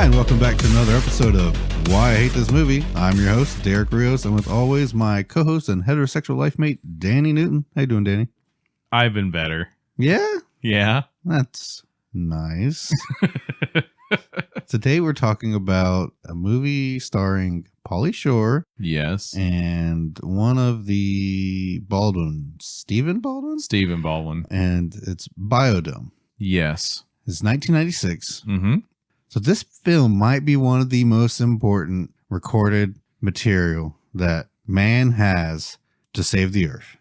And welcome back to another episode of Why I Hate This Movie. I'm your host, Derek Rios, and with always my co-host and heterosexual life mate, Danny Newton. How you doing, Danny? I've been better. Yeah? Yeah. That's nice. Today we're talking about a movie starring Pauly Shore. Yes. And one of the Baldwins, Stephen Baldwin? Stephen Baldwin. And it's Biodome. Yes. It's 1996. Mm-hmm. So this film might be one of the most important recorded material that man has to save the earth.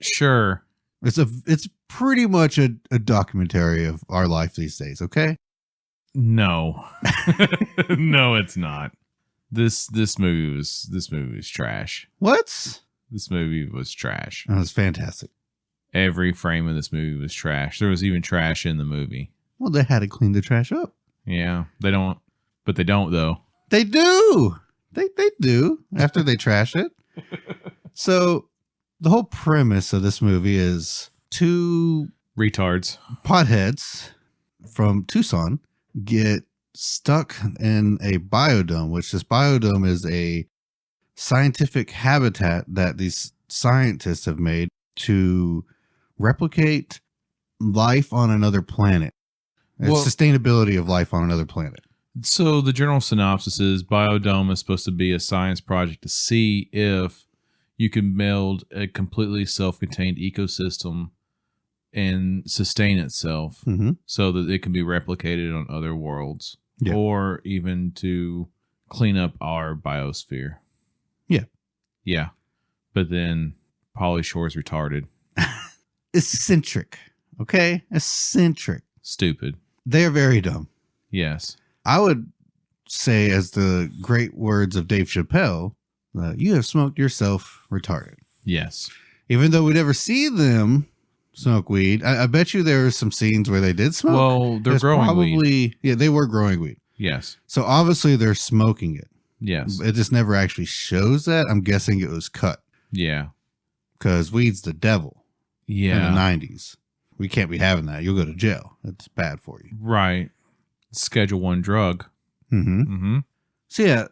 Sure. It's pretty much a documentary of our life these days, okay? No. No, it's not. This movie was trash. What? This movie was trash. That was fantastic. Every frame of this movie was trash. There was even trash in the movie. Well, they had to clean the trash up. Yeah, they don't though. They do. They do after they trash it. So the whole premise of this movie is two Retards. potheads from Tucson get stuck in a biodome, which this biodome is a scientific habitat that these scientists have made to replicate life on another planet. Sustainability of life on another planet. So the general synopsis is Biodome is supposed to be a science project to see if you can build a completely self-contained ecosystem and sustain itself so that it can be replicated on other worlds or even to clean up our biosphere. Yeah. Yeah. But then Pauly Shore's retarded. Eccentric. Okay? Eccentric. Stupid. They're very dumb. Yes. I would say, as the great words of Dave Chappelle, you have smoked yourself retarded. Yes. Even though we never see them smoke weed, I bet you there are some scenes where they did smoke. Well, they're growing weed. Yeah, they were growing weed. Yes. So obviously they're smoking it. Yes. It just never actually shows that. I'm guessing it was cut. Yeah. Because weed's the devil. Yeah. In the 90s. We can't be having that. You'll go to jail. It's bad for you. Right. Schedule 1 drug. Mm-hmm. Mm-hmm. So yeah,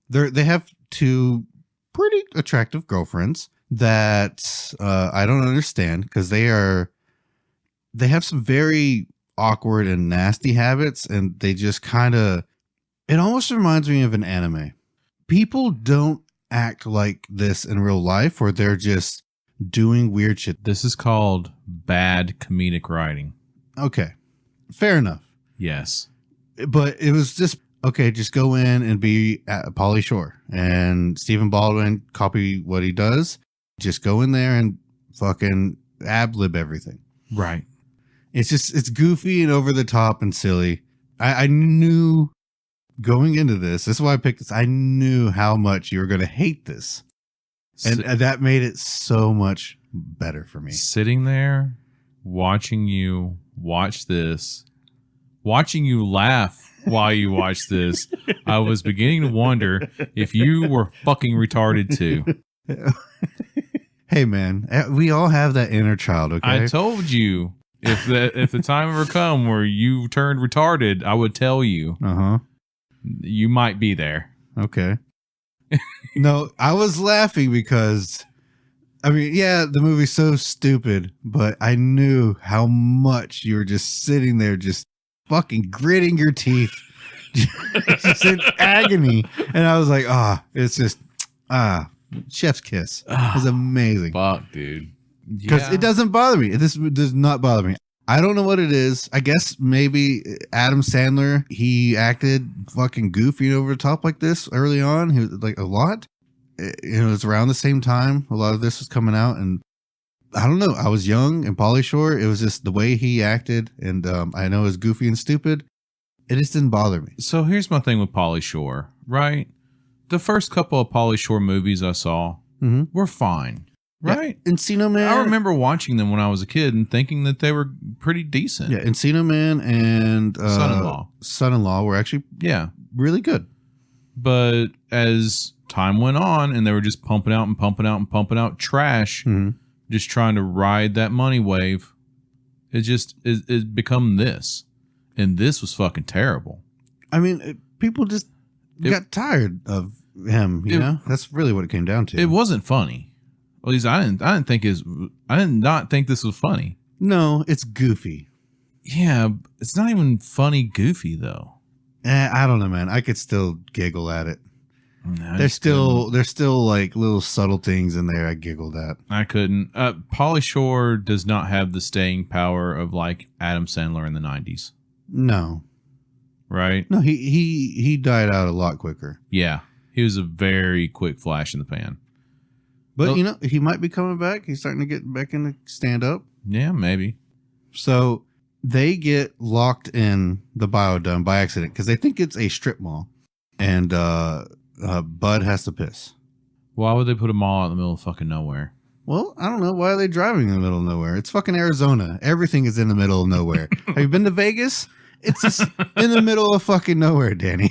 they have two pretty attractive girlfriends that I don't understand because they have some very awkward and nasty habits, and they just kind of, it almost reminds me of an anime. People don't act like this in real life, or they're just doing weird shit. This is called bad comedic writing. Okay, fair enough. Yes. But it was just, okay, just go in and be Pauly Shore and Stephen Baldwin, copy what he does. Just go in there and fucking ad-lib everything. Right. It's goofy and over the top and silly. I knew going into this is why I picked this. I knew how much you were going to hate this. And that made it so much better for me. Sitting there, watching you watch this, watching you laugh while you watch this, I was beginning to wonder if you were fucking retarded too. Hey man, we all have that inner child, okay? I told you if the time ever come where you turned retarded, I would tell you. Uh-huh. You might be there. Okay. No, I was laughing because, I mean, yeah, the movie's so stupid, but I knew how much you were just sitting there just fucking gritting your teeth just in agony. And I was like, it's just, chef's kiss. It's amazing. Fuck, dude. Because it doesn't bother me. This does not bother me. I don't know what it is. I guess maybe Adam Sandler, he acted fucking goofy and over the top like this early on. He was like a lot. It was around the same time a lot of this was coming out, and I don't know. I was young and Pauly Shore. It was just the way he acted, and I know it was goofy and stupid. It just didn't bother me. So here's my thing with Pauly Shore, right? The first couple of Pauly Shore movies I saw were fine. Right? Yeah. Encino Man. I remember watching them when I was a kid and thinking that they were pretty decent. Yeah, Encino Man and Son-in-Law were actually really good. But as time went on and they were just pumping out trash, just trying to ride that money wave, it become this. And this was fucking terrible. I mean, people just got tired of him. You know, that's really what it came down to. It wasn't funny. At least I did not think this was funny. No, it's goofy. Yeah, it's not even funny goofy though. I don't know, man. I could still giggle at it. No, there's still like little subtle things in there I giggled at. I couldn't. Pauly Shore does not have the staying power of like Adam Sandler in the 90s. No. Right? No, he died out a lot quicker. Yeah. He was a very quick flash in the pan. But, you know, he might be coming back. He's starting to get back into stand-up. Yeah, maybe. So they get locked in the biodome by accident because they think it's a strip mall. And Bud has to piss. Why would they put a mall out in the middle of fucking nowhere? Well, I don't know. Why are they driving in the middle of nowhere? It's fucking Arizona. Everything is in the middle of nowhere. Have you been to Vegas? It's just in the middle of fucking nowhere, Danny.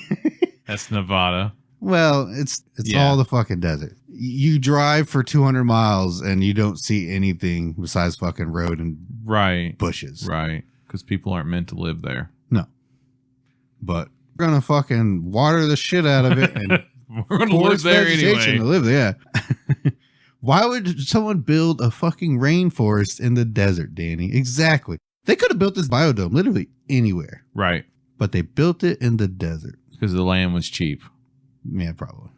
That's Nevada. Well, it's all the fucking desert. You drive for 200 miles and you don't see anything besides fucking road and bushes. Right. Because people aren't meant to live there. No. But we're going to fucking water the shit out of it. And we're going to live there anyway. To live there. Yeah. Why would someone build a fucking rainforest in the desert, Danny? Exactly. They could have built this biodome literally anywhere. Right. But they built it in the desert. Because the land was cheap. Yeah, probably.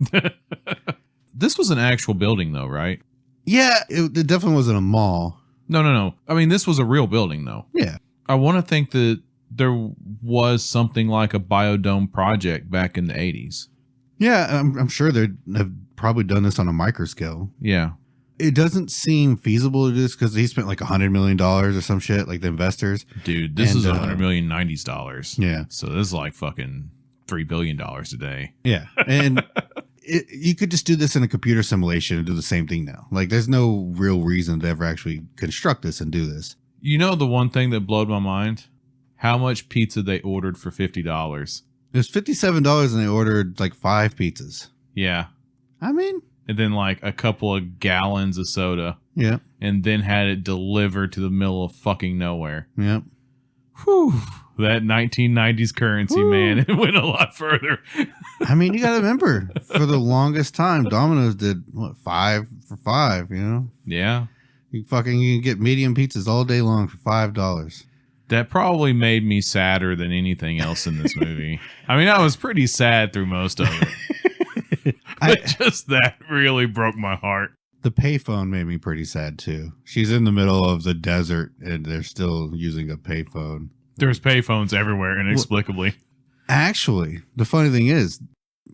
This was an actual building, though, right? Yeah, it definitely wasn't a mall. No. I mean, this was a real building, though. Yeah. I want to think that there was something like a biodome project back in the 80s. Yeah, I'm sure they have probably done this on a micro scale. Yeah. It doesn't seem feasible to do this because he spent like $100 million or some shit, like the investors. Dude, this is $100 million 90s dollars. Yeah. So this is like fucking $3 billion today. Yeah. And you could just do this in a computer simulation and do the same thing now. Like there's no real reason to ever actually construct this and do this. You know the one thing that blowed my mind? How much pizza they ordered for $50. It was $57 and they ordered like 5 pizzas. Yeah. I mean. And then like a couple of gallons of soda. Yeah. And then had it delivered to the middle of fucking nowhere. Yep. Whew. That 1990s currency, Woo. man. It went a lot further. I mean, you got to remember, for the longest time, Domino's did, what, 5 for $5, you know? Yeah. You can get medium pizzas all day long for $5. That probably made me sadder than anything else in this movie. I mean, I was pretty sad through most of it. But just that really broke my heart. The payphone made me pretty sad, too. She's in the middle of the desert, and they're still using a payphone. There's payphones everywhere, inexplicably. Well, actually, the funny thing is,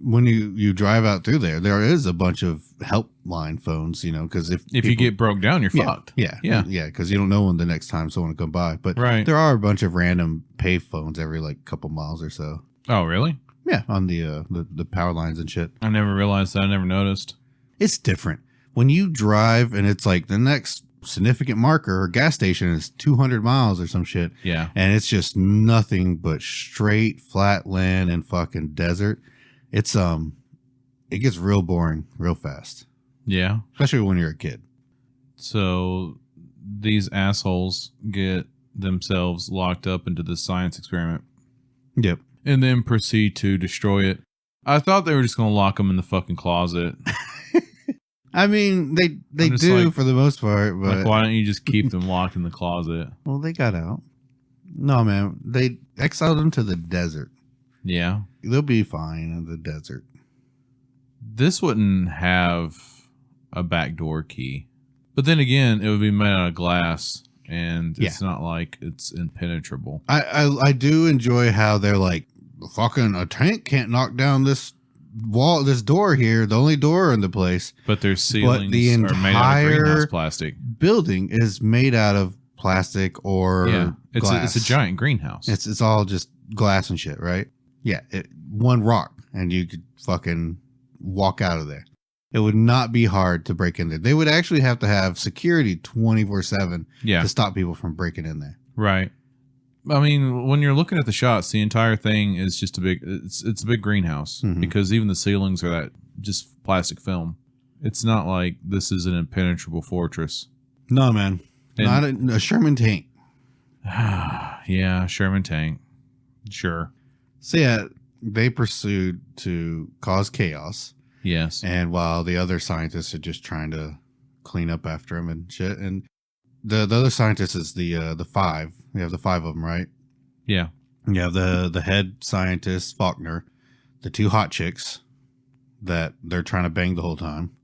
when you drive out through there is a bunch of helpline phones, you know, because if you get broke down, you're fucked. Yeah, because you don't know when the next time someone will come by. But there are a bunch of random pay phones every like couple miles or so. Oh, really? Yeah, on the power lines and shit. I never realized that. I never noticed. It's different when you drive, and it's like the next significant marker or gas station is 200 miles or some shit. Yeah, and it's just nothing but straight flat land and fucking desert. It's it gets real boring real fast. Yeah. Especially when you're a kid. So these assholes get themselves locked up into this science experiment. Yep. And then proceed to destroy it. I thought they were just going to lock them in the fucking closet. I mean, they do like, for the most part, but like, why don't you just keep them locked in the closet? Well, they got out. No, man, they exiled them to the desert. Yeah. They'll be fine in the desert. This wouldn't have a backdoor key. But then again, it would be made out of glass, and it's not like it's impenetrable. I do enjoy how they're like, fucking a tank can't knock down this wall, this door here, the only door in the place. But their ceilings are made out of greenhouse plastic. Building is made out of plastic or glass. It's a giant greenhouse. It's all just glass and shit, right? Yeah, one rock, and you could fucking walk out of there. It would not be hard to break in there. They would actually have to have security 24/7 to stop people from breaking in there. Right. I mean, when you're looking at the shots, the entire thing is just it's a big greenhouse because even the ceilings are that just plastic film. It's not like this is an impenetrable fortress. No, man. Not a Sherman tank. Yeah, Sherman tank. Sure. So yeah, they pursued to cause chaos. Yes. And while the other scientists are just trying to clean up after him and shit. And the other scientist is the five. We have the five of them, right? Yeah. You have the head scientist, Faulkner, the two hot chicks that they're trying to bang the whole time.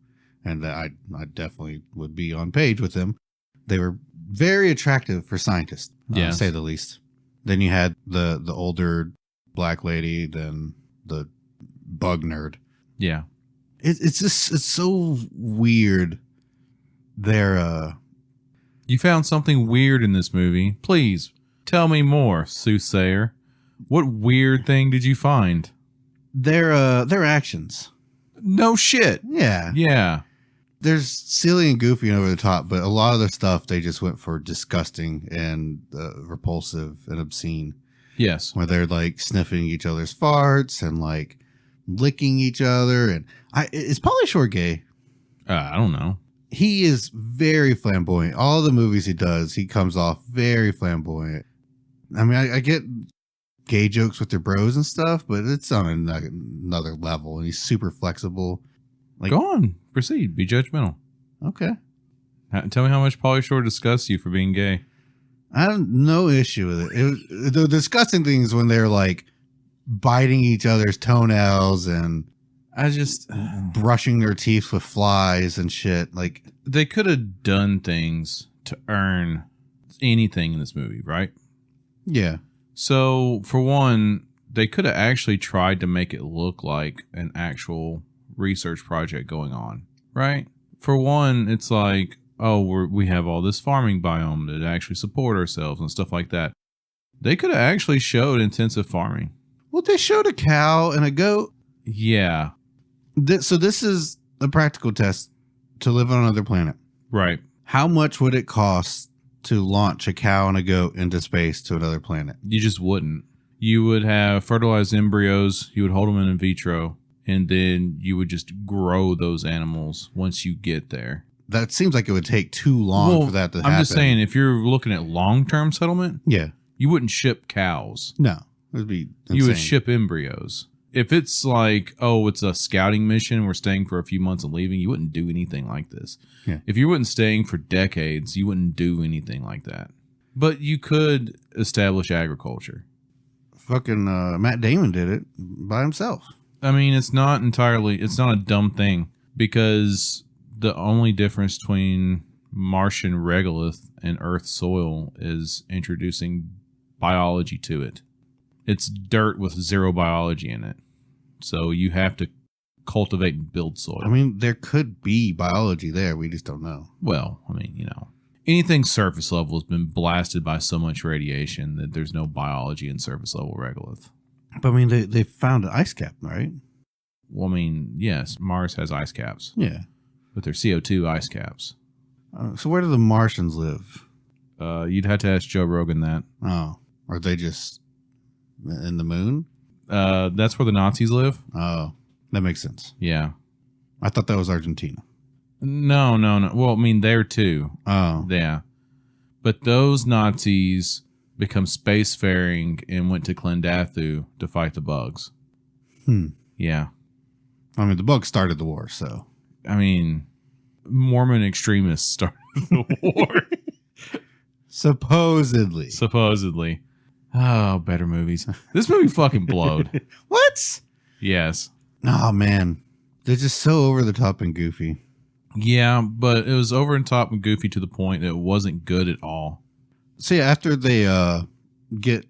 And that I definitely would be on page with them. They were very attractive for scientists, to say the least. Then you had the older black lady, then the bug nerd. Yeah. It's so weird. You found something weird in this movie. Please tell me more, soothsayer. What weird thing did you find? Their actions. No shit. Yeah. Yeah. There's silly and goofy and over the top, but a lot of the stuff they just went for disgusting and repulsive and obscene. Yes. Where they're like sniffing each other's farts and like licking each other. And is Pauly Shore gay? I don't know. He is very flamboyant. All the movies he does, he comes off very flamboyant. I mean, I get gay jokes with their bros and stuff, but it's on another level. And he's super flexible. Like, go on, proceed. Be judgmental. Okay. Tell me how much Pauly Shore disgusts you for being gay. I have no issue with it. The disgusting thing is when they're like biting each other's toenails and brushing their teeth with flies and shit. Like, they could have done things to earn anything in this movie, right? Yeah. So for one, they could have actually tried to make it look like an actual research project going on, right? For one, it's like, oh, we have all this farming biome to actually support ourselves and stuff like that. They could have actually showed intensive farming. Well, they showed a cow and a goat. Yeah. So this is a practical test to live on another planet. Right. How much would it cost to launch a cow and a goat into space to another planet? You just wouldn't. You would have fertilized embryos. You would hold them in vitro. And then you would just grow those animals once you get there. That seems like it would take too long for that to happen. I'm just saying, if you're looking at long-term settlement, yeah, you wouldn't ship cows. No, it would be insane. You would ship embryos. If it's like, oh, it's a scouting mission, we're staying for a few months and leaving, you wouldn't do anything like this. Yeah. If you weren't staying for decades, you wouldn't do anything like that. But you could establish agriculture. Fucking Matt Damon did it by himself. I mean, it's not a dumb thing, because the only difference between Martian regolith and Earth soil is introducing biology to it. It's dirt with zero biology in it. So you have to cultivate and build soil. I mean, there could be biology there. We just don't know. Well, I mean, anything surface level has been blasted by so much radiation that there's no biology in surface level regolith. But I mean, they found an ice cap, right? Well, I mean, yes, Mars has ice caps. Yeah. But they're CO2 ice caps. So where do the Martians live? You'd have to ask Joe Rogan that. Oh. Are they just in the moon? That's where the Nazis live. Oh. That makes sense. Yeah. I thought that was Argentina. No. Well, I mean, there too. Oh. Yeah. But those Nazis become spacefaring and went to Klendathu to fight the bugs. Yeah. I mean, the bugs started the war, so. I mean, Mormon extremists started the war. Supposedly. Oh, better movies. This movie fucking blowed. What? Yes. Oh, man. They're just so over the top and goofy. Yeah, but it was over and top and goofy to the point that it wasn't good at all. So yeah, after they get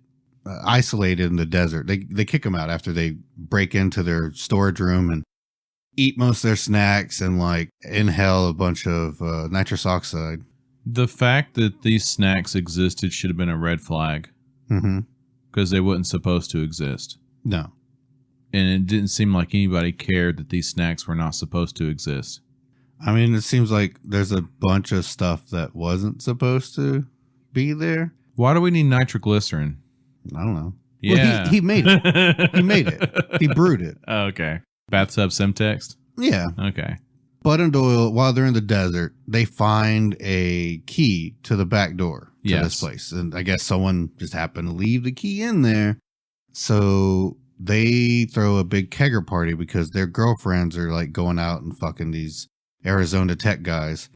isolated in the desert, they kick them out after they break into their storage room and eat most of their snacks and like inhale a bunch of nitrous oxide. The fact that these snacks existed should have been a red flag. Mm-hmm. Because they weren't supposed to exist. No. And it didn't seem like anybody cared that these snacks were not supposed to exist. I mean, it seems like there's a bunch of stuff that wasn't supposed to be there. Why do we need nitroglycerin? I don't know. Yeah. Well, he made it. He made it. He brewed it. Okay. Bathtub Semtex? Yeah. Okay. Bud and Doyle, while they're in the desert, they find a key to the back door to this place. And I guess someone just happened to leave the key in there. So they throw a big kegger party because their girlfriends are like going out and fucking these Arizona Tech guys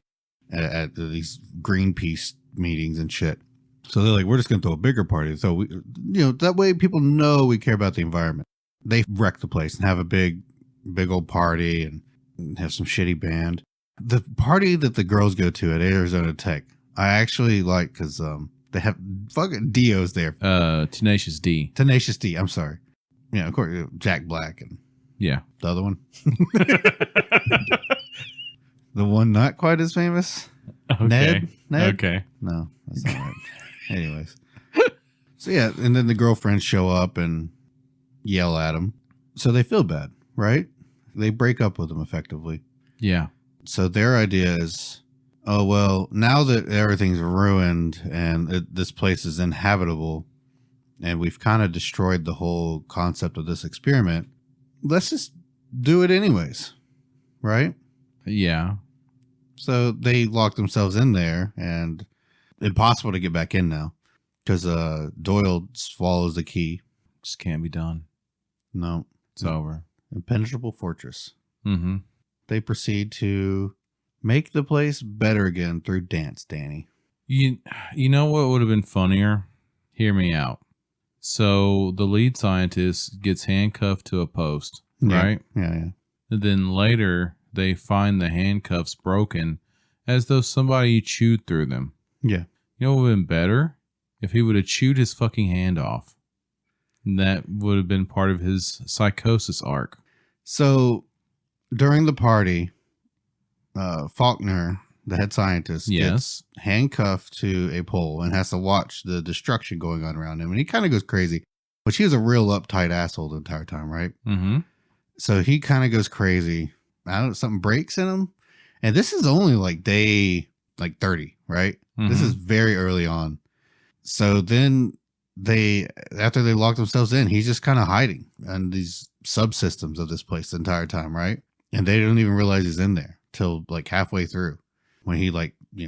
at these Greenpeace meetings and shit. So they're like, we're just going to throw a bigger party. So we, that way people know we care about the environment. They wreck the place and have a big old party and have some shitty band. The party that the girls go to at Arizona Tech, I actually like because they have fucking Dio's there. Tenacious D. Tenacious D. I'm sorry. Yeah, of course, Jack Black and yeah, the other one. The one not quite as famous. Okay. Ned? Okay. No, that's not right. Anyways. So yeah, and then the girlfriends show up and yell at him. So they feel bad, right? They break up with him effectively. Yeah. So their idea is, oh, well, now that everything's ruined and this place is inhabitable and we've kind of destroyed the whole concept of this experiment, let's just do it anyways, right? Yeah. So they lock themselves in there and impossible to get back in now because Doyle swallows the key. Just can't be done. No. It's over. Impenetrable fortress. Mm-hmm. They proceed to make the place better again through dance, Danny. You know what would have been funnier? Hear me out. So the lead scientist gets handcuffed to a post, right? Yeah. And then later they find the handcuffs broken as though somebody chewed through them. Yeah. You know what would have been better? If he would have chewed his fucking hand off. And that would have been part of his psychosis arc. So during the party, Faulkner, the head scientist, gets handcuffed to a pole and has to watch the destruction going on around him. And he kind of goes crazy, but he was a real uptight asshole the entire time, right? Mm-hmm. So he kind of goes crazy. I don't know, something breaks in him. And this is only like day 30, right? Mm-hmm. This is very early on. So then after they lock themselves in, he's just kind of hiding in these subsystems of this place the entire time, right? And they don't even realize he's in there till like halfway through when he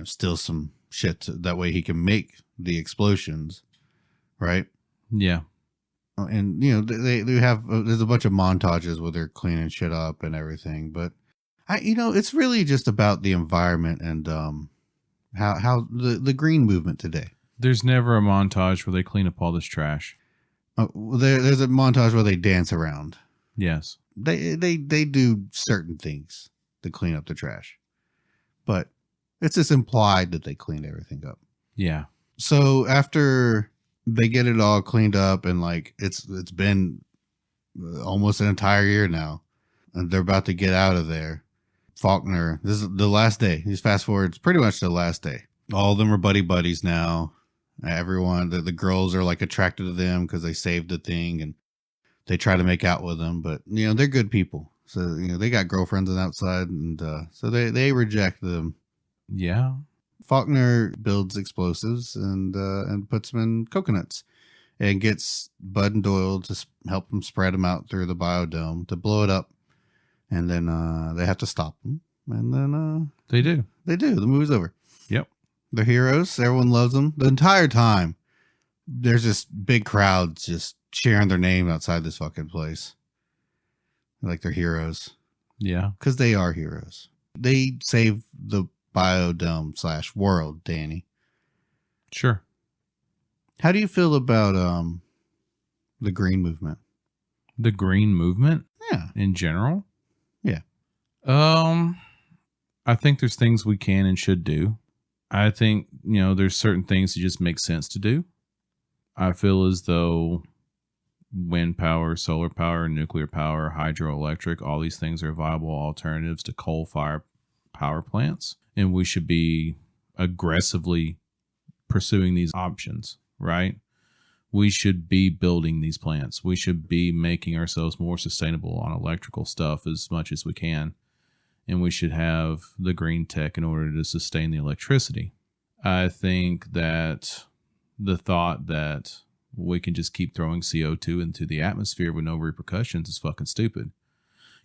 steals some shit that way he can make the explosions, right? Yeah. And they have there's a bunch of montages where they're cleaning shit up and everything, but it's really just about the environment and how the green movement today. There's never a montage where they clean up all this trash. There's a montage where they dance around. Yes. They do certain things to clean up the trash, but it's just implied that they cleaned everything up. Yeah. So after they get it all cleaned up and it's been almost an entire year now and they're about to get out of there, Faulkner, this is the last day. He's fast forward. It's pretty much the last day. All of them are buddies now. Everyone, the girls are attracted to them because they saved the thing and they try to make out with them, but they're good people. So, they got girlfriends on the outside and so they reject them. Yeah. Faulkner builds explosives and puts them in coconuts and gets Bud and Doyle to help them spread them out through the biodome to blow it up. And then they have to stop them. And then they do. They do. The movie's over. Yep. They're heroes. Everyone loves them. The entire time, there's this big crowds just cheering their name outside this fucking place. Like they're heroes. Yeah. Because they are heroes. They save the biodome / world, Danny. Sure. How do you feel about the green movement? The green movement? Yeah. In general? Yeah. I think there's things we can and should do. I think, there's certain things that just make sense to do. I feel as though wind power, solar power, nuclear power, hydroelectric, all these things are viable alternatives to coal-fired power plants. And we should be aggressively pursuing these options, right? We should be building these plants. We should be making ourselves more sustainable on electrical stuff as much as we can. And we should have the green tech in order to sustain the electricity. I think that the thought that we can just keep throwing CO2 into the atmosphere with no repercussions is fucking stupid.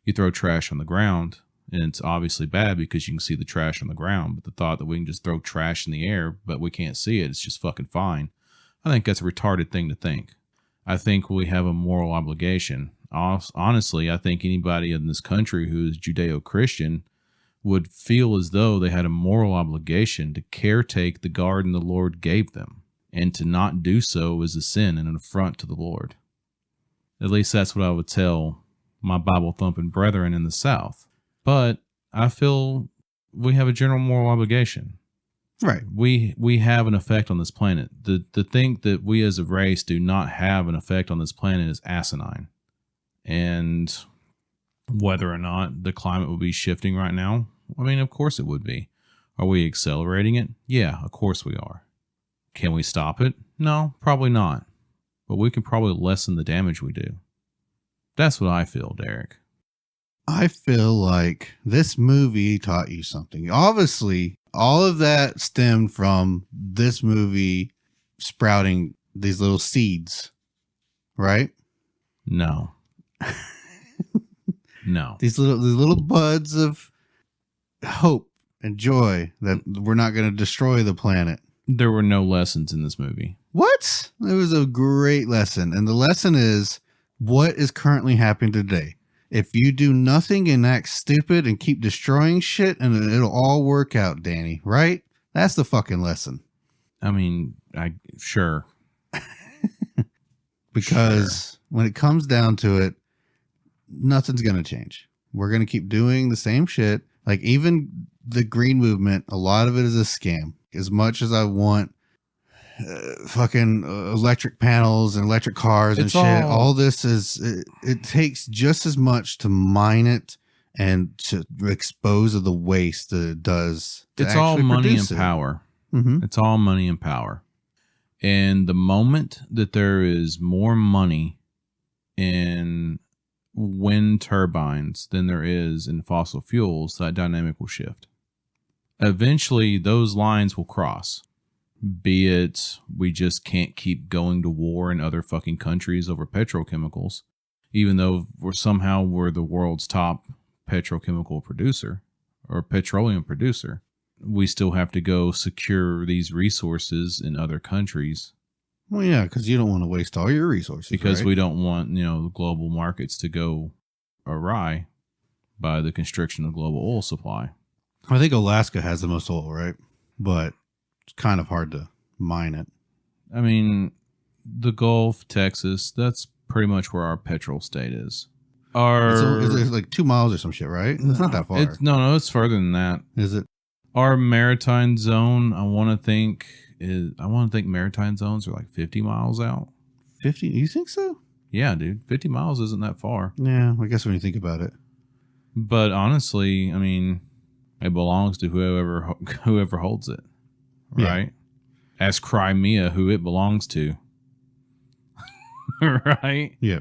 You throw trash on the ground, and it's obviously bad because you can see the trash on the ground. But the thought that we can just throw trash in the air, but we can't see it, it's just fucking fine. I think that's a retarded thing to think. I think we have a moral obligation. Honestly, I think anybody in this country who is Judeo-Christian would feel as though they had a moral obligation to caretake the garden the Lord gave them, and to not do so is a sin and an affront to the Lord. At least that's what I would tell my Bible-thumping brethren in the South. But I feel we have a general moral obligation. Right. We have an effect on this planet. To think that we as a race do not have an effect on this planet is asinine. And whether or not the climate would be shifting right now, I mean, of course it would be. Are we accelerating it? Yeah, of course we are. Can we stop it? No, probably not. But we can probably lessen the damage we do. That's what I feel, Derek. I feel like this movie taught you something. Obviously, all of that stemmed from this movie sprouting these little seeds, right? No. No. These little buds of hope and joy that we're not going to destroy the planet. There were no lessons in this movie. What? It was a great lesson. And the lesson is what is currently happening today. If you do nothing and act stupid and keep destroying shit, and it'll all work out, Danny, right? That's the fucking lesson. I mean, sure. Because when it comes down to it, nothing's going to change. We're going to keep doing the same shit. Like even the green movement, a lot of it is a scam. As much as I want fucking electric panels and electric cars and shit, all this is, it takes just as much to mine it and to expose of the waste that it does. It's all money and power. Mm-hmm. It's all money and power. And the moment that there is more money in wind turbines than there is in fossil fuels, that dynamic will shift. Eventually, those lines will cross. Be it we just can't keep going to war in other fucking countries over petrochemicals, even though we're the world's top petrochemical producer or petroleum producer. We still have to go secure these resources in other countries. Well, yeah, because you don't want to waste all your resources. Because right? we don't want, the global markets to go awry by the constriction of global oil supply. I think Alaska has the most oil, right? But it's kind of hard to mine it. I mean, the Gulf, Texas, that's pretty much where our petrol state is. It's like 2 miles or some shit, right? It's not that far. No, it's further than that. Is it? Our maritime zone, I want to think maritime zones are like 50 miles out. 50? You think so? Yeah, dude. 50 miles isn't that far. Yeah, I guess when you think about it. But honestly, I mean, it belongs to whoever holds it, right? Yeah. Ask Crimea who it belongs to, right? Yeah.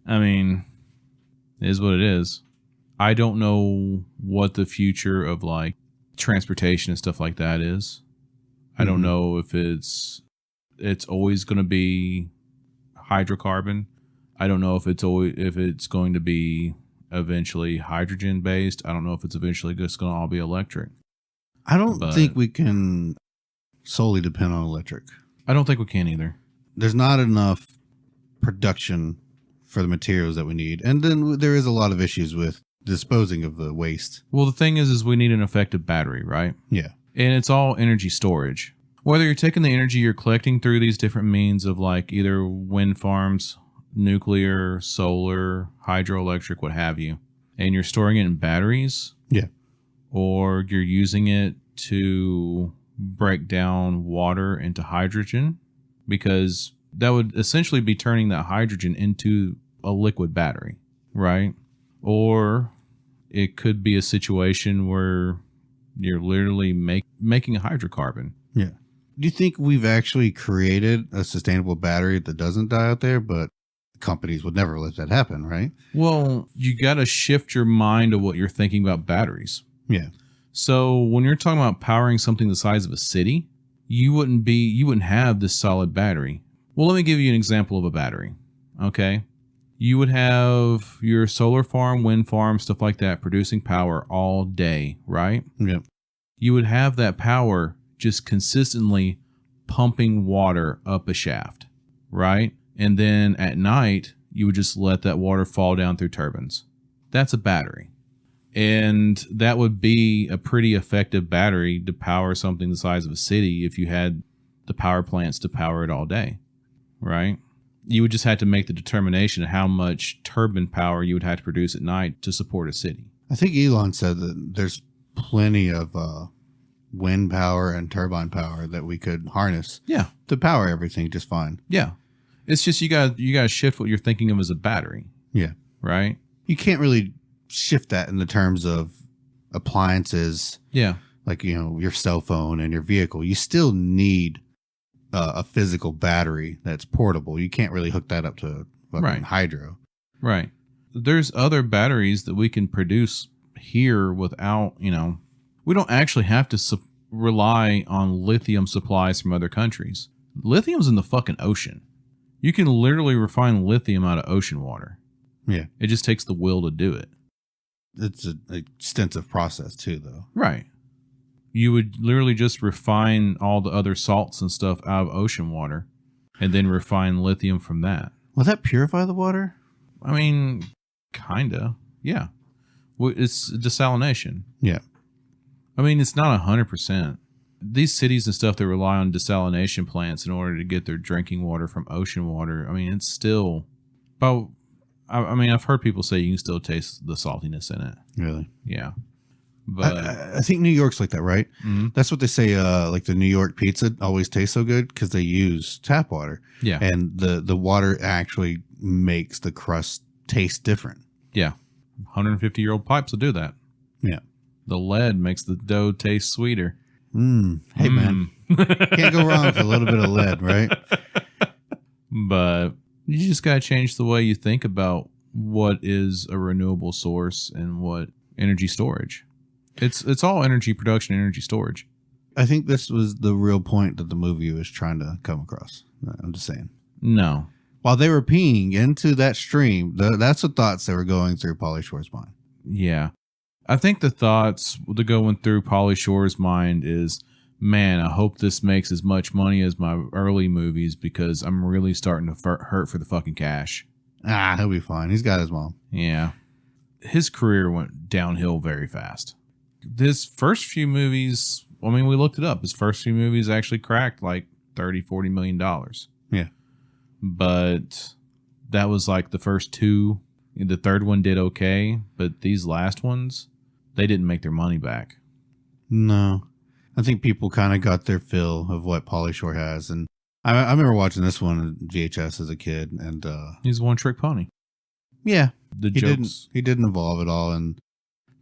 I mean, it is what it is. I don't know what the future of like transportation and stuff like that is. I don't know if it's always going to be hydrocarbon. I don't know if it's going to be eventually hydrogen based. I don't know if it's eventually just going to all be electric. I don't think we can solely depend on electric. I don't think we can either. There's not enough production for the materials that we need. And then there is a lot of issues with disposing of the waste. Well, the thing is we need an effective battery, right? Yeah. And it's all energy storage. Whether you're taking the energy you're collecting through these different means of like either wind farms, nuclear, solar, hydroelectric, what have you, and you're storing it in batteries. Yeah. Or you're using it to break down water into hydrogen, because that would essentially be turning that hydrogen into a liquid battery, right? Or it could be a situation where you're literally making a hydrocarbon. Yeah. Do you think we've actually created a sustainable battery that doesn't die out there, but companies would never let that happen, right? Well, you got to shift your mind to what you're thinking about batteries. Yeah. So when you're talking about powering something the size of a city, you wouldn't have this solid battery. Well, let me give you an example of a battery. Okay. You would have your solar farm, wind farm, stuff like that producing power all day, right? Yep. You would have that power just consistently pumping water up a shaft, right? And then at night, you would just let that water fall down through turbines. That's a battery. And that would be a pretty effective battery to power something the size of a city if you had the power plants to power it all day, right? You would just have to make the determination of how much turbine power you would have to produce at night to support a city. I think Elon said that there's plenty of wind power and turbine power that we could harness to power everything just fine. Yeah. It's just you got to shift what you're thinking of as a battery. Yeah. Right? You can't really shift that in the terms of appliances. Yeah. Like, your cell phone and your vehicle. You still need a physical battery that's portable. You can't really hook that up to fucking hydro. Right. There's other batteries that we can produce here without, we don't actually have to rely on lithium supplies from other countries. Lithium's in the fucking ocean. You can literally refine lithium out of ocean water. Yeah. It just takes the will to do it. It's an extensive process too, though. Right. You would literally just refine all the other salts and stuff out of ocean water and then refine lithium from that. Will that purify the water? I mean, kinda. Yeah. Well, it's desalination. Yeah. I mean, it's not 100%. These cities and stuff that rely on desalination plants in order to get their drinking water from ocean water, I mean, it's still... But, I mean, I've heard people say you can still taste the saltiness in it. Really? Yeah. But I think New York's like that, right? Mm-hmm. That's what they say, like the New York pizza always tastes so good because they use tap water. Yeah. And the water actually makes the crust taste different. Yeah. 150-year-old pipes will do that. Yeah. The lead makes the dough taste sweeter. Hey, man. Can't go wrong with a little bit of lead, right? But you just got to change the way you think about what is a renewable source and what energy storage. It's all energy production, energy storage. I think this was the real point that the movie was trying to come across. I'm just saying. No. While they were peeing into that stream, that's the thoughts that were going through Pauly Shore's mind. Yeah. I think the thoughts that going through Pauly Shore's mind is, man, I hope this makes as much money as my early movies because I'm really starting to hurt for the fucking cash. He'll be fine. He's got his mom. Yeah. His career went downhill very fast. His first few movies, I mean, we looked it up. His first few movies actually cracked like $30-40 million. Yeah. But that was like the first two. The third one did okay, but these last ones, they didn't make their money back. No. I think people kind of got their fill of what Pauly Shore has. And I remember watching this one on VHS as a kid. And he's a one-trick pony. Yeah. The jokes. He didn't evolve at all. And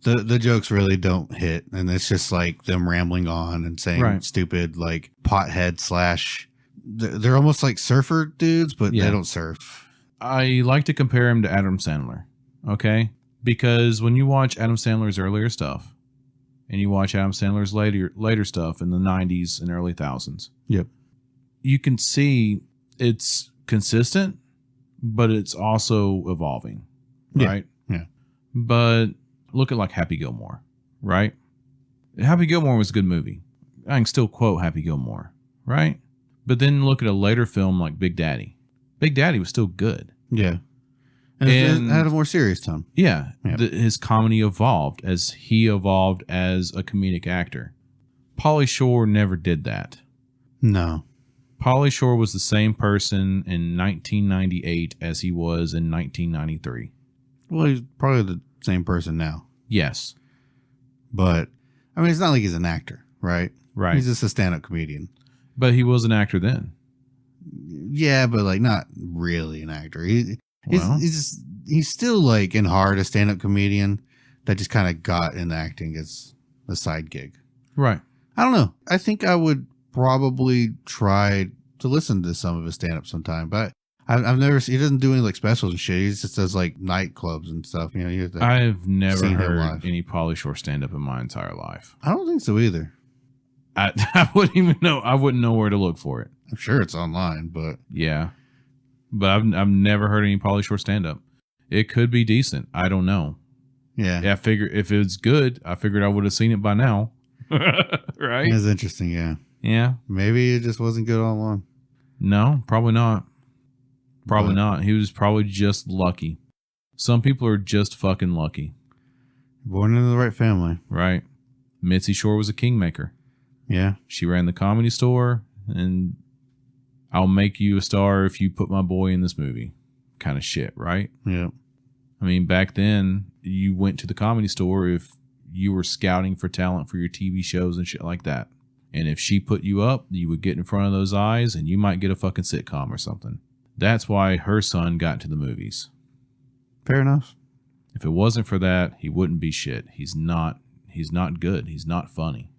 the jokes really don't hit. And it's just like them rambling on and saying stupid, like, pothead / they're almost like surfer dudes, but they don't surf. I like to compare him to Adam Sandler, okay? Because when you watch Adam Sandler's earlier stuff and you watch Adam Sandler's later stuff in the 90s and early thousands, you can see it's consistent, but it's also evolving, right? Yeah. But look at like Happy Gilmore, right? Happy Gilmore was a good movie. I can still quote Happy Gilmore, right? But then look at a later film like Big Daddy. Big Daddy was still good. Yeah. And it had a more serious tone. Yeah. His comedy evolved as he evolved as a comedic actor. Pauly Shore never did that. No. Pauly Shore was the same person in 1998 as he was in 1993. Well, he's probably the same person now. Yes. But, I mean, it's not like he's an actor, right? Right. He's just a stand-up comedian. But he was an actor then. Yeah, but like not really an actor. He's still like in heart a stand-up comedian that just kind of got into acting as a side gig. Right. I don't know. I think I would probably try to listen to some of his stand-up sometime, but I've never. He doesn't do any like specials and shit. He just does like nightclubs and stuff. You know, I've never heard any Pauly Shore stand-up in my entire life. I don't think so either. I wouldn't even know. I wouldn't know where to look for it. I'm sure it's online, but yeah. But I've never heard any Pauly Shore stand up. It could be decent. I don't know. Yeah. I figure if it's good, I figured I would have seen it by now. Right? It's interesting, yeah. Yeah. Maybe it just wasn't good all along. No, probably not. Probably But- not. He was probably just lucky. Some people are just fucking lucky. Born into the right family. Right? Mitzi Shore was a kingmaker. Yeah. She ran the Comedy Store, and I'll make you a star if you put my boy in this movie kind of shit, right? Yeah. I mean, back then, you went to the Comedy Store if you were scouting for talent for your TV shows and shit like that. And if she put you up, you would get in front of those eyes and you might get a fucking sitcom or something. That's why her son got into the movies. Fair enough. If it wasn't for that, he wouldn't be shit. He's not good. He's not funny.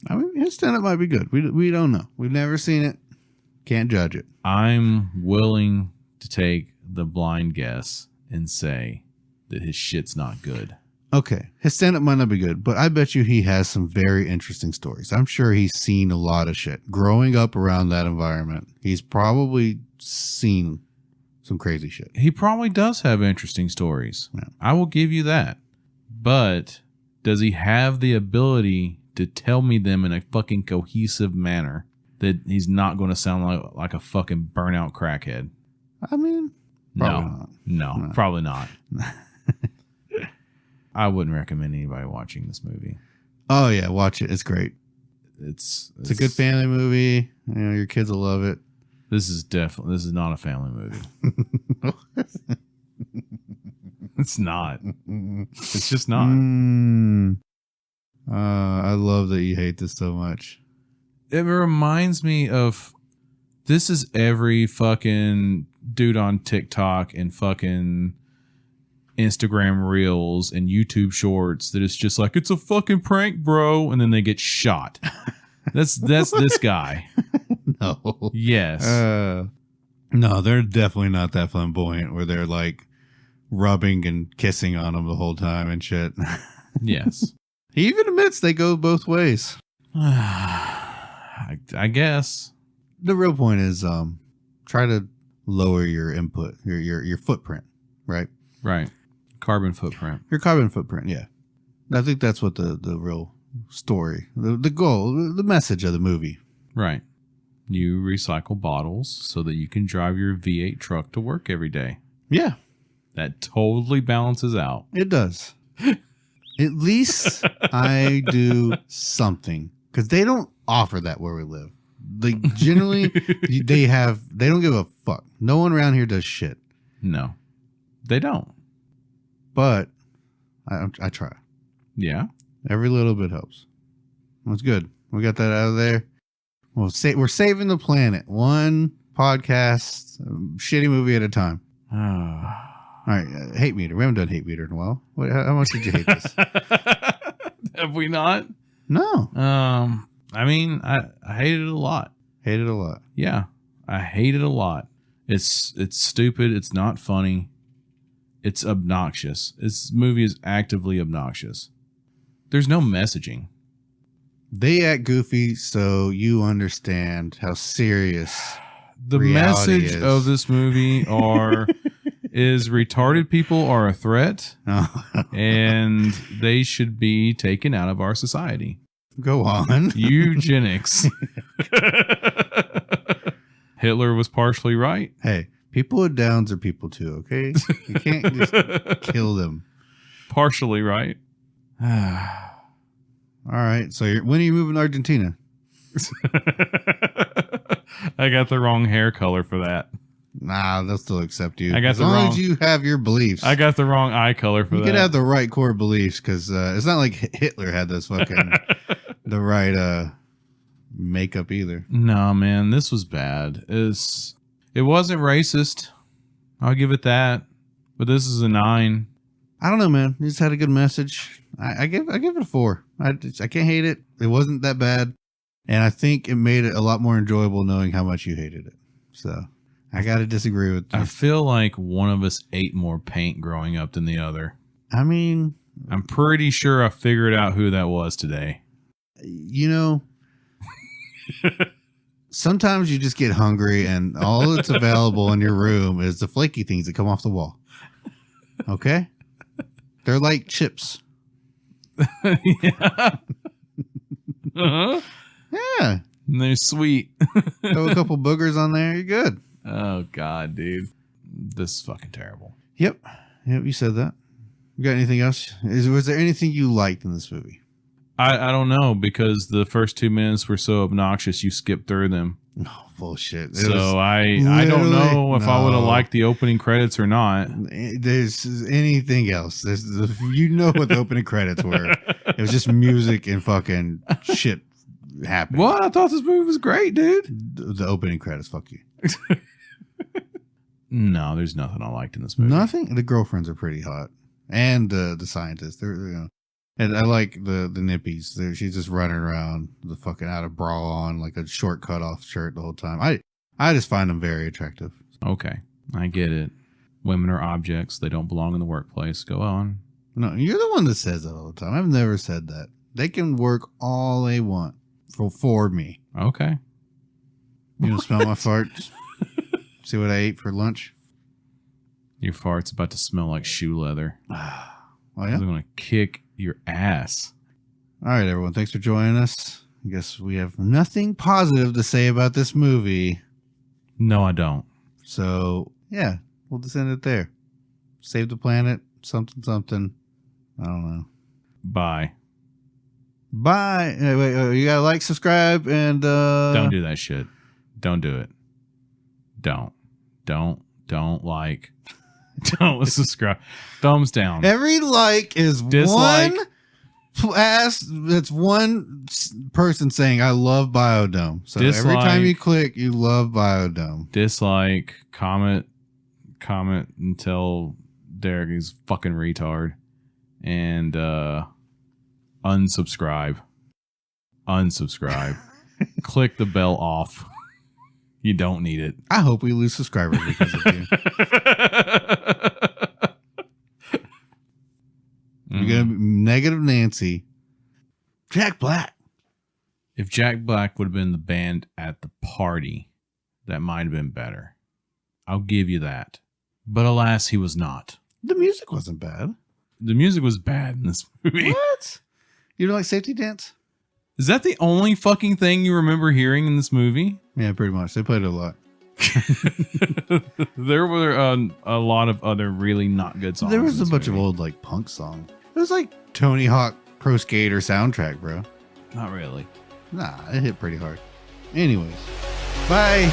I mean, his stand-up might be good. We don't know. We've never seen it. Can't judge it. I'm willing to take the blind guess and say that his shit's not good. Okay. His stand-up might not be good, but I bet you he has some very interesting stories. I'm sure he's seen a lot of shit. Growing up around that environment, he's probably seen some crazy shit. He probably does have interesting stories. Yeah. I will give you that. But does he have the ability to tell me them in a fucking cohesive manner that he's not going to sound like a fucking burnout crackhead? I mean, probably not. No, probably not. I wouldn't recommend anybody watching this movie. Oh, yeah. Watch it. It's great. It's a good family movie. You know, your kids will love it. This is not a family movie. It's not. It's just not. I love that you hate this so much. It reminds me of, this is every fucking dude on TikTok and fucking Instagram reels and YouTube shorts that it's just like, it's a fucking prank, bro, and then they get shot. That's this guy. No. Yes. No, they're definitely not that flamboyant where they're like rubbing and kissing on him the whole time and shit. Yes. He even admits they go both ways. I guess. The real point is try to lower your input, your footprint, right? Right. Carbon footprint. Your carbon footprint, yeah. I think that's what the real story, the goal, the message of the movie. Right. You recycle bottles so that you can drive your V8 truck to work every day. Yeah. That totally balances out. It does. At least I do something, because they don't offer that where we live. They generally, they don't give a fuck. No one around here does shit. No, they don't. But I try. Yeah. Every little bit helps. That's good. We got that out of there. We're saving the planet. One podcast, shitty movie at a time. All right, hate meter. We haven't done hate meter in a while. How much did you hate this? Have we not? No. I mean, I hate it a lot. Hate it a lot. Yeah, I hate it a lot. It's stupid. It's not funny. It's obnoxious. This movie is actively obnoxious. There's no messaging. They act goofy so you understand how serious the reality message is. of this movie is retarded people are a threat and they should be taken out of our society. Go on. Eugenics. Hitler was partially right. Hey, people with Downs are people too, okay? You can't just kill them. Partially right. All right. So when are you moving to Argentina? I got the wrong hair color for that. Nah, they'll still accept you. I got as the long wrong- as you have your beliefs. I got the wrong eye color for you that. could have the right core beliefs, because it's not like Hitler had those fucking the right makeup either. No, man, this was bad. It wasn't racist. I'll give it that. But this is a 9. I don't know, man. You just had a good message. I give it a 4. I can't hate it. It wasn't that bad, and I think it made it a lot more enjoyable knowing how much you hated it. So I got to disagree with you. I feel like one of us ate more paint growing up than the other. I mean, I'm pretty sure I figured out who that was today. you know, sometimes you just get hungry and all that's available in your room is the flaky things that come off the wall. Okay? They're like chips. Yeah. Uh-huh. Yeah. And they're sweet. Throw a couple boogers on there, you're good. Oh, God, dude. This is fucking terrible. Yep. You said that. You got anything else? Was there anything you liked in this movie? I don't know, because the first 2 minutes were so obnoxious you skipped through them. No, bullshit. So I don't know if I would have liked the opening credits or not. There's anything else. You know what the opening credits were. It was just music and fucking shit happening. What? I thought this movie was great, dude. The opening credits, fuck you. No, there's nothing I liked in this movie. Nothing? The girlfriends are pretty hot. And the scientists. They're and I like the nippies. She's just running around with a fucking out of bra on, like a short cut off shirt the whole time. I just find them very attractive. Okay, I get it. Women are objects. They don't belong in the workplace. Go on. No, you're the one that says that all the time. I've never said that. They can work all they want for me. Okay. You don't smell my farts? See what I ate for lunch? Your fart's about to smell like shoe leather. Oh, yeah? I'm going to kick your ass. All right, everyone. Thanks for joining us. I guess we have nothing positive to say about this movie. No, I don't. So, yeah, we'll just end it there. Save the planet, something. I don't know. Bye. Bye. Wait, you got to like, subscribe, and... Don't do that shit. Don't do it. Don't like... Don't subscribe. Thumbs down. Every like is Dislike. That's one person saying I love Biodome. So Dislike. every time you click, you love Biodome. Dislike. Comment and tell Derek he's fucking retard. And unsubscribe. Click the bell off. You don't need it. I hope we lose subscribers because of you. You're gonna be negative Nancy. Jack Black. If Jack Black would have been the band at the party, that might have been better. I'll give you that. But alas, he was not. The music wasn't bad. The music was bad in this movie. What? You don't like Safety Dance? Is that the only fucking thing you remember hearing in this movie? Yeah, pretty much. They played it a lot. There were a lot of other really not good songs. There was a bunch of old like punk songs. It was like Tony Hawk Pro Skater soundtrack, bro. Not really. Nah, it hit pretty hard. Anyways, bye.